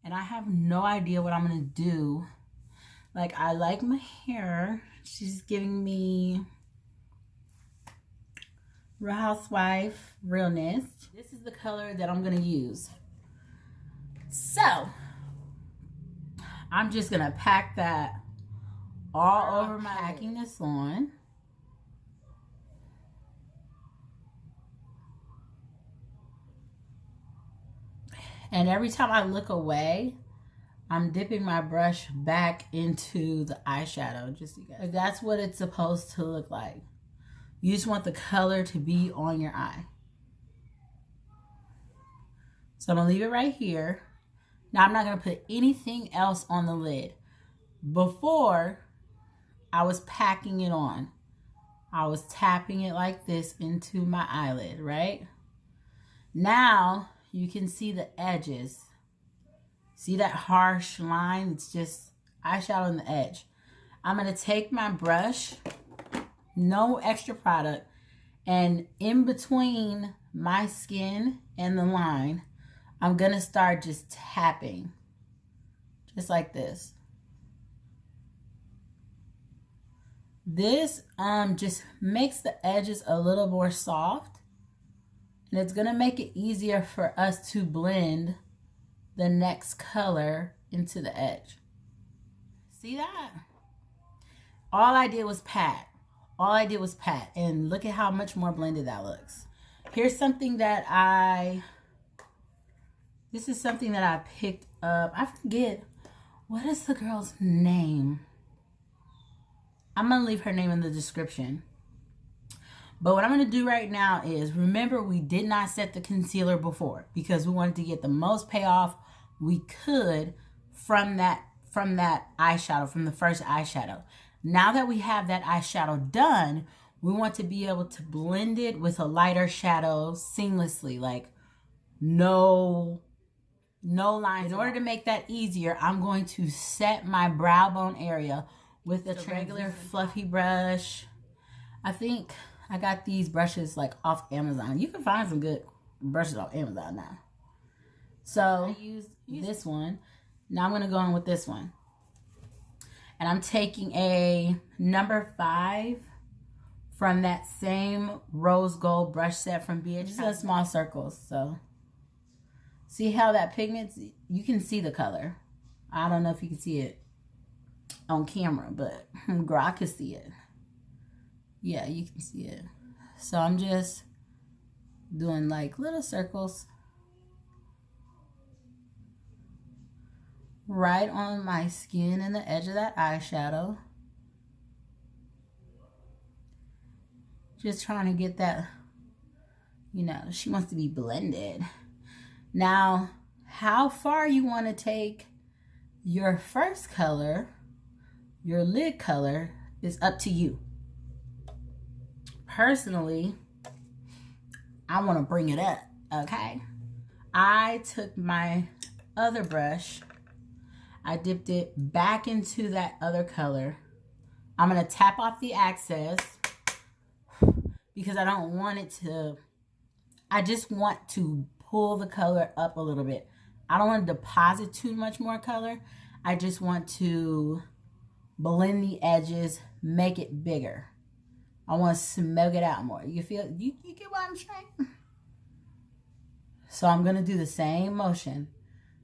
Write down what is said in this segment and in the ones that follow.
and I have no idea what I'm gonna do. Like, I like my hair. She's giving me Real Housewife realness. This is the color that I'm gonna use. So, I'm just gonna pack that all over my packing this on. And every time I look away, I'm dipping my brush back into the eyeshadow. Just so you guys, that's what it's supposed to look like. You just want the color to be on your eye. So I'm gonna leave it right here. Now I'm not gonna put anything else on the lid. Before, I was packing it on. I was tapping it like this into my eyelid, right? Now you can see the edges. See that harsh line? It's just eyeshadow on the edge. I'm gonna take my brush, no extra product, and in between my skin and the line, I'm gonna start just tapping, just like this. This just makes the edges a little more soft, and it's gonna make it easier for us to blend the next color into the edge. See that? All I did was pat. All I did was pat, and look at how much more blended that looks. Here's something that this is something that I picked up. I forget, what is the girl's name? I'm gonna leave her name in the description. But what I'm gonna do right now is, remember, we did not set the concealer before because we wanted to get the most payoff we could from that eyeshadow, from the first eyeshadow. Now that we have that eyeshadow done, we want to be able to blend it with a lighter shadow seamlessly, like no lines. In order to make that easier, I'm going to set my brow bone area with a regular fluffy brush. I think I got these brushes like off Amazon. You can find some good brushes off Amazon now. So I used this one. Now I'm going to go in with this one. And I'm taking a number 5 from that same rose gold brush set from BH. Just does small circles. So see how that pigments, you can see the color. I don't know if you can see it on camera, but girl, I can see it. Yeah, you can see it. So I'm just doing like little circles right on my skin and the edge of that eyeshadow. Just trying to get that, you know, she wants to be blended. Now, how far you want to take your first color, your lid color, is up to you. Personally, I want to bring it up, okay? I took my other brush, I dipped it back into that other color. I'm going to tap off the excess because I don't want it to, I just want to pull the color up a little bit. I don't want to deposit too much more color. I just want to blend the edges, make it bigger. I want to smug it out more. You feel, you get what I'm saying? So I'm going to do the same motion.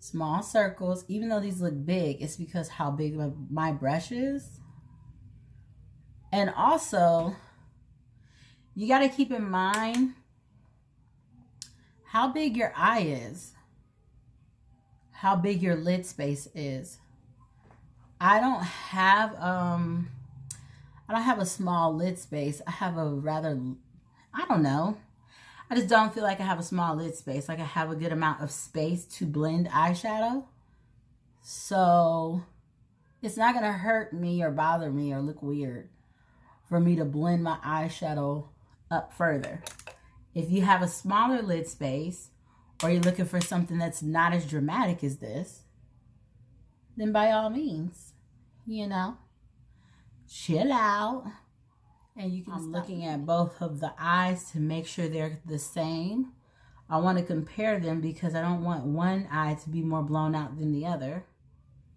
Small circles. Even though these look big, it's because how big my brush is. And also, you got to keep in mind how big your eye is. How big your lid space is. I don't have a small lid space. I have a rather, I don't know. I just don't feel like I have a small lid space. Like I have a good amount of space to blend eyeshadow. So it's not going to hurt me or bother me or look weird for me to blend my eyeshadow up further. If you have a smaller lid space or you're looking for something that's not as dramatic as this, then by all means, you know, chill out. And you can I'm looking at both of the eyes to make sure they're the same. I want to compare them because I don't want one eye to be more blown out than the other.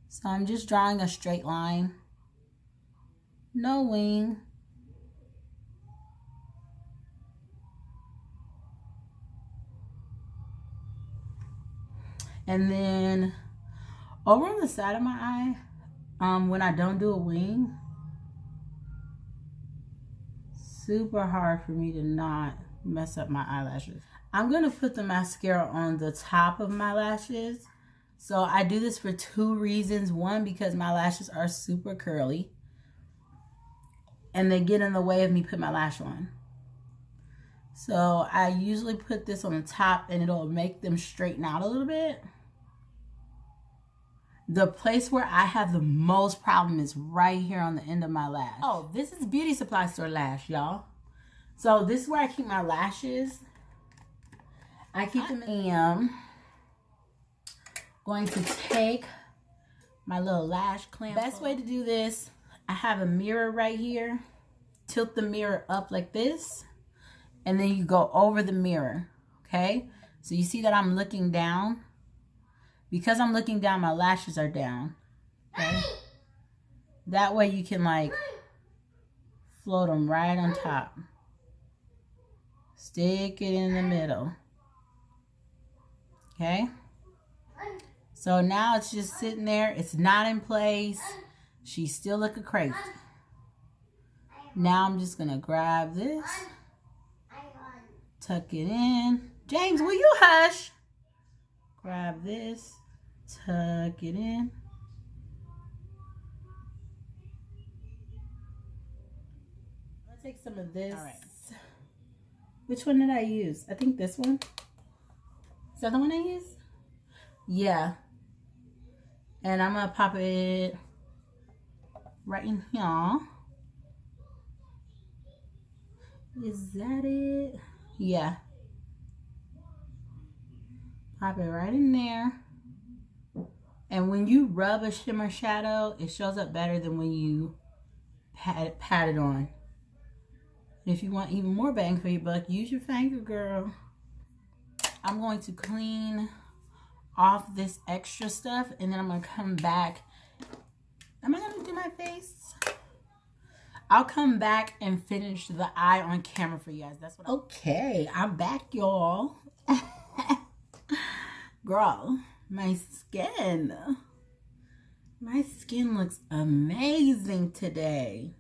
So I'm just drawing a straight line. No wing. And then over on the side of my eye, when I don't do a wing, super hard for me to not mess up my eyelashes. I'm going to put the mascara on the top of my lashes. So I do this for two reasons. One, because my lashes are super curly and they get in the way of me putting my lash on. So I usually put this on the top and it'll make them straighten out a little bit. The place where I have the most problem is right here on the end of my lash. Oh, this is beauty supply store lash, y'all. So this is where I keep my lashes. I keep them in. I am going to take my little lash clamp. Best way to do this, I have a mirror right here. Tilt the mirror up like this. And then you go over the mirror, okay? So you see that I'm looking down. Because I'm looking down, my lashes are down, okay? That way you can like float them right on top. Stick it in the middle, okay? So now it's just sitting there. It's not in place. She's still looking crazy. Now I'm just gonna grab this, tuck it in. James, will you hush? Grab this, tuck it in. Let's take some of this. All right. Which one did I use? I think this one. Is that the one I used? Yeah. And I'm gonna pop it right in here. Is that it? Yeah. Pop it right in there. And when you rub a shimmer shadow, it shows up better than when you pat it on. If you want even more bang for your buck, use your finger, girl. I'm going to clean off this extra stuff and then I'm going to come back. Am I going to do my face? I'll come back and finish the eye on camera for you guys. That's what. Okay, I'm back, y'all. Girl, my skin looks amazing today.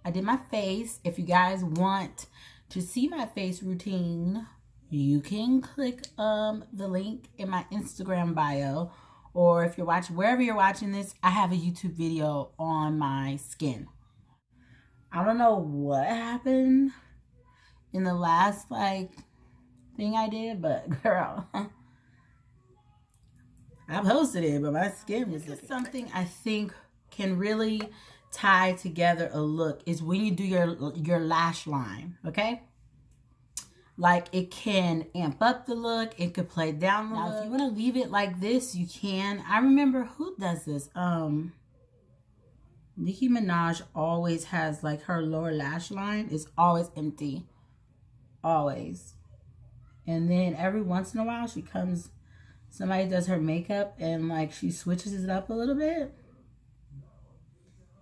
I did my face. If you guys want to see my face routine, you can click the link in my Instagram bio, or if you're watching, wherever you're watching this, I have a YouTube video on my skin. I don't know what happened in the last thing I did, but girl, I posted it, but my skin was looking something I think can really tie together a look is when you do your lash line, okay? Like, it can amp up the look, it could play down the look. Now, if you want to leave it like this, you can. I remember, who does this? Nicki Minaj always has, like, her lower lash line is always empty. Always. And then every once in a while, somebody does her makeup and, like, she switches it up a little bit.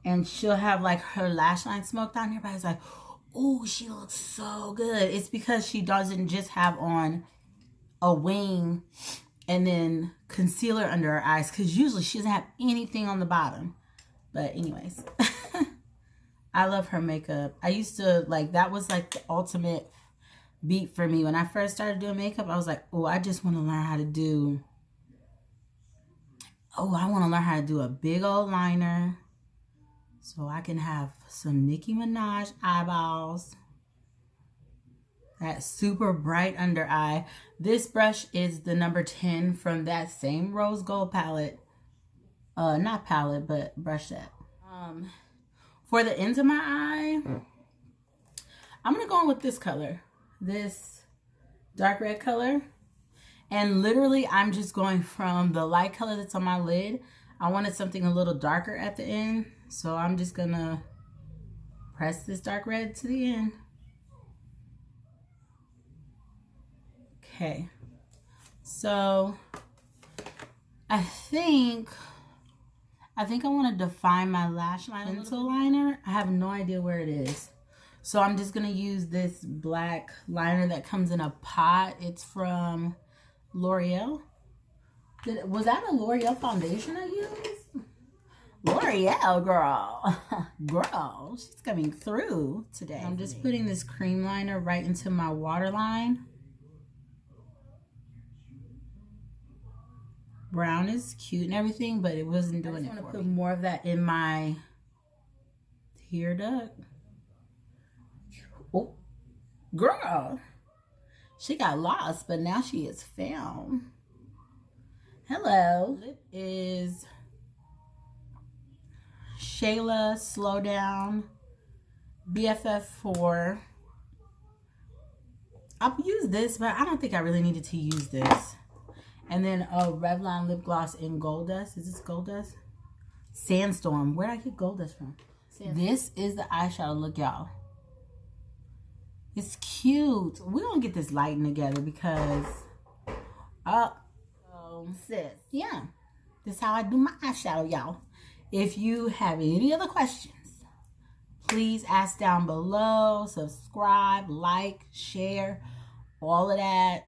And she'll have, like, her lash line smoked out and everybody's like, oh, she looks so good. It's because she doesn't just have on a wing and then concealer under her eyes, because usually she doesn't have anything on the bottom. But anyways, I love her makeup. I used to, like, that was like the ultimate beat for me. When I first started doing makeup, I was like, oh, I just want to learn how to do, I want to learn how to do a big old liner so I can have some Nicki Minaj eyeballs. That super bright under eye. This brush is the number 10 from that same rose gold palette. Not palette, but brush set. For the ends of my eye, I'm going to go in with this color. This dark red color. And literally, I'm just going from the light color that's on my lid. I wanted something a little darker at the end. So I'm just going to press this dark red to the end. Okay, so I think I want to define my lash line. Pencil liner, I have no idea where it is. So I'm just going to use this black liner that comes in a pot. It's from L'Oreal. Was that a L'Oreal foundation I used? L'Oreal, girl. Girl, she's coming through today. I'm just putting this cream liner right into my waterline. Brown is cute and everything, but it wasn't doing it for me. I want to put more of that in my tear duct. Oh, girl. She got lost, but now she is found. Hello. Lip is Shayla Slow Down BFF4. I'll use this, but I don't think I really needed to use this. And then a Revlon lip gloss in Gold Dust. Is this Gold Dust? Sandstorm. Where did I get Gold Dust from? This is the eyeshadow look, y'all. It's cute. We're going to get this lighting together because... sis. Yeah. This is how I do my eyeshadow, y'all. If you have any other questions, please ask down below. Subscribe, like, share, all of that.